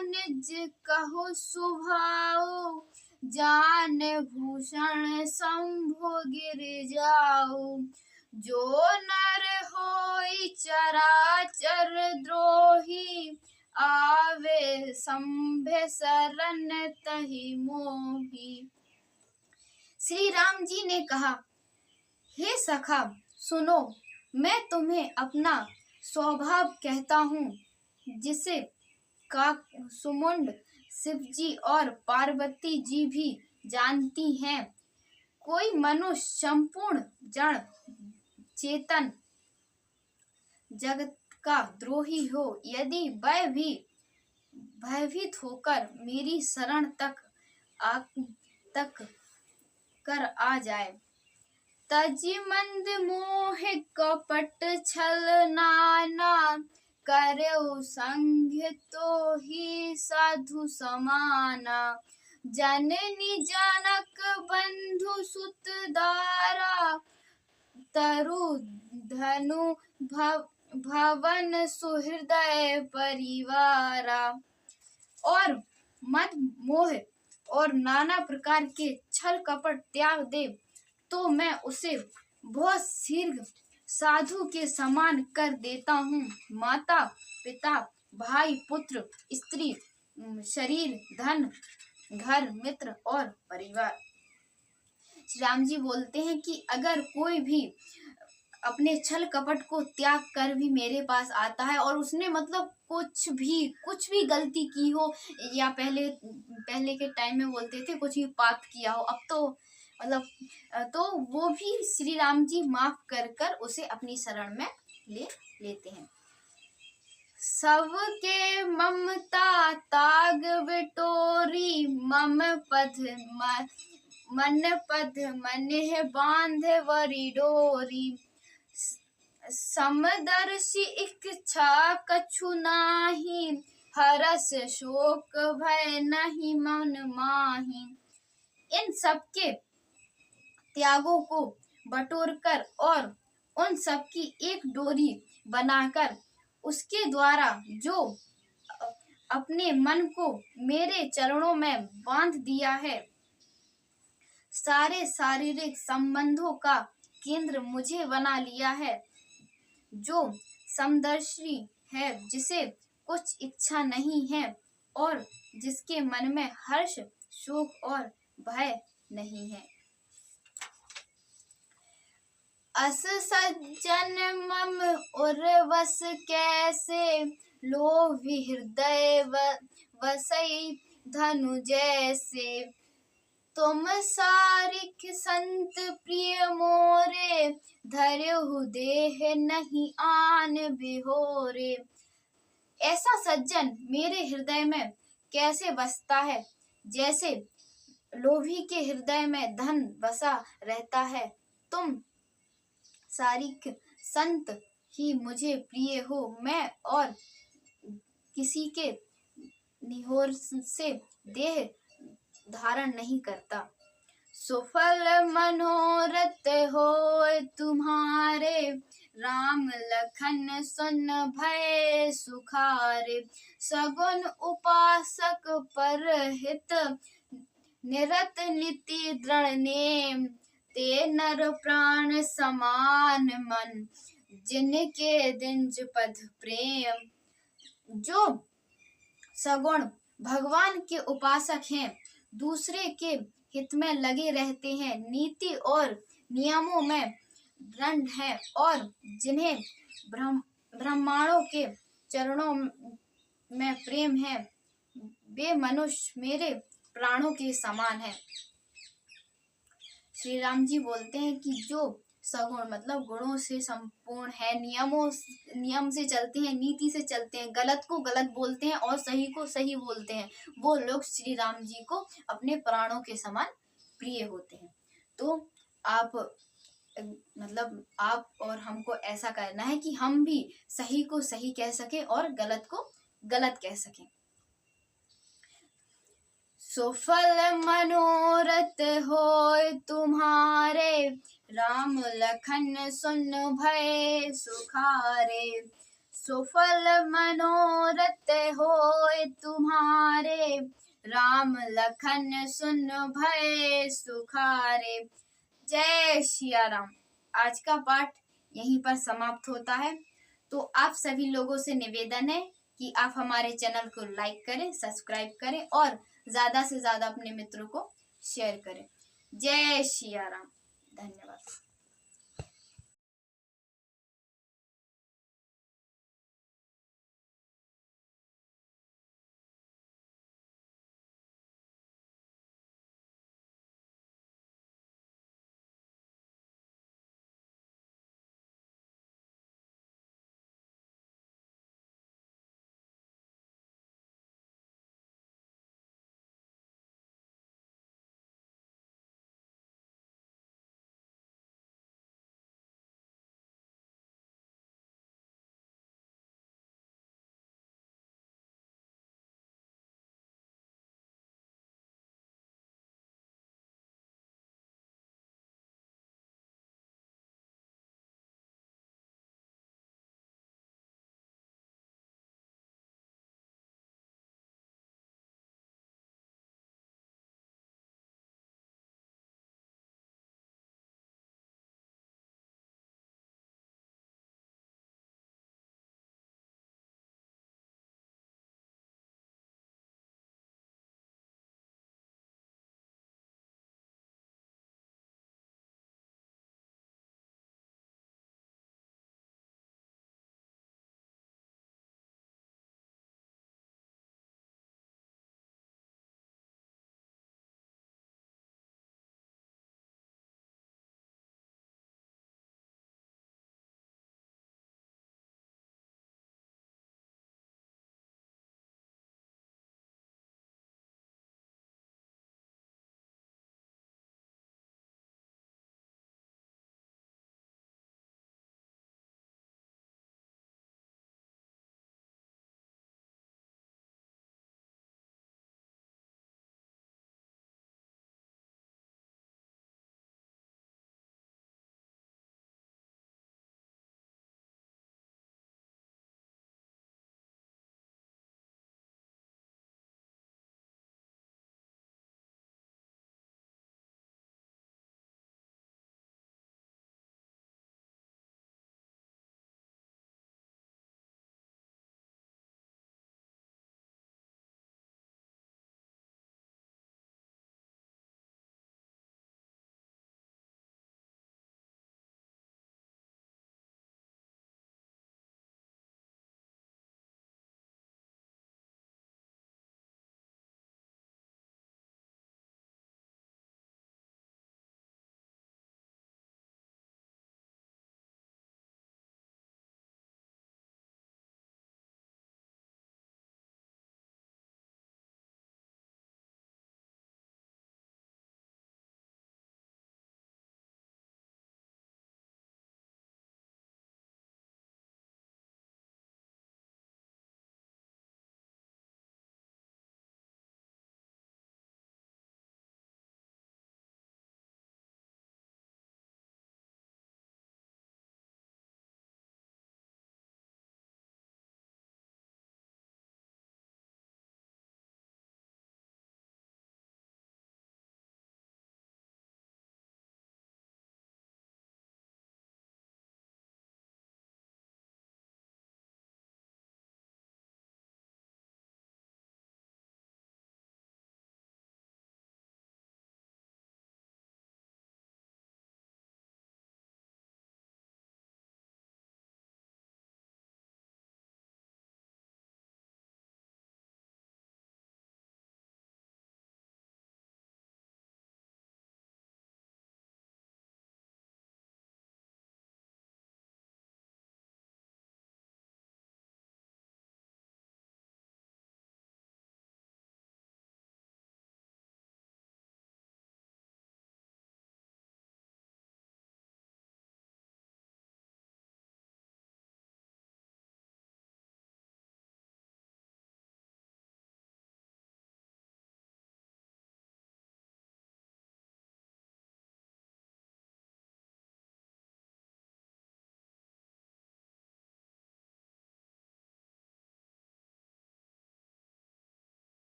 निज कहो सुभाओ, जान भूषण शंभु गिर जाओ। जो नर होई चराचर द्रोही, आवे संभे शरण तहि मोही। श्री राम जी ने कहा, हे सखा सुनो, मैं तुम्हें अपना स्वभाव कहता हूँ, जिसे काकसुमुंड शिव जी और पार्वती जी भी जानती हैं। कोई मनुष्य संपूर्ण जड़ चेतन जगत का द्रोही हो, यदि वह भी भयभीत होकर मेरी शरण तक कर आ जाए, तजी मंद मोह कपट छल नाना, करऊ संग तो ही साधु समाना। जननी जनक बंधु सुत दारा, तरु धनु भवन सुहृदय परिवारा। और मद मोह और नाना प्रकार के छल कपट त्याग दे, तो मैं उसे बहुत शीघ्र साधु के समान कर देता हूँ। माता पिता भाई पुत्र स्त्री शरीर धन घर मित्र और परिवार। श्री राम जी बोलते हैं कि अगर कोई भी अपने छल कपट को त्याग कर भी मेरे पास आता है, और उसने मतलब कुछ भी गलती की हो, या पहले के टाइम में बोलते थे कुछ भी पाप किया हो, अब तो मतलब तो वो भी श्री राम जी माफ कर उसे अपनी शरण में ले लेते हैं। सबके ममता ताग बिटोरी, मन पद मनेह बांधे वरी डोरी। समदर्शी इच्छा कछु नाही, हरस शोक भय नहीं मन माही। इन सबके त्यागों को बटोरकर और उन सब की एक डोरी बनाकर, उसके द्वारा जो अपने मन को मेरे चरणों में बांध दिया है, सारे शारीरिक संबंधों का केंद्र मुझे बना लिया है, जो समदर्शी है, जिसे कुछ इच्छा नहीं है और जिसके मन में हर्ष शोक और भय नहीं है। अस सज्जन मम उर्वस कैसे, लोभी हृदय वसई धनु जैसे। तुम सारिक संत प्रिय मोरे, धर्यहु देह नहीं आन बिहोरे। ऐसा सज्जन मेरे हृदय में कैसे बसता है, जैसे लोभी के हृदय में धन बसा रहता है। तुम सारिक संत ही मुझे प्रिय हो, मैं और किसी के निहोर से देह धारण नहीं करता। सुफल मनोरथ होय तुम्हारे, राम लखन सुन भय सुखारे। सगुन उपासक पर हित, निरत नीति दृढ़ नेम। ते नर प्राण समान मन, जिनके दिंज पद प्रेम। जो सगुण भगवान के उपासक हैं, दूसरे के हित में लगे रहते हैं, नीति और नियमों में दृढ़ हैं, और जिन्हें ब्राह्मणों के चरणों में प्रेम है, वे मनुष्य मेरे प्राणों के समान हैं। श्री राम जी बोलते हैं कि जो सगुण मतलब गुणों से संपूर्ण है, नियम से चलते हैं, नीति से चलते हैं, गलत को गलत बोलते हैं और सही को सही बोलते हैं, वो लोग श्री राम जी को अपने प्राणों के समान प्रिय होते हैं। तो आप और हमको ऐसा करना है कि हम भी सही को सही कह सकें और गलत को गलत कह सकें। सुफल मनोरथ होय तुम्हारे, राम लखन सुन भय सुखारे। सुफल मनोरथ होए तुम्हारे, राम लखन सुन भय सुखारे। जय सिया राम। आज का पाठ यहीं पर समाप्त होता है। तो आप सभी लोगों से निवेदन है कि आप हमारे चैनल को लाइक करें, सब्सक्राइब करें और ज्यादा से ज्यादा अपने मित्रों को शेयर करें। जय सिया राम। धन्यवाद।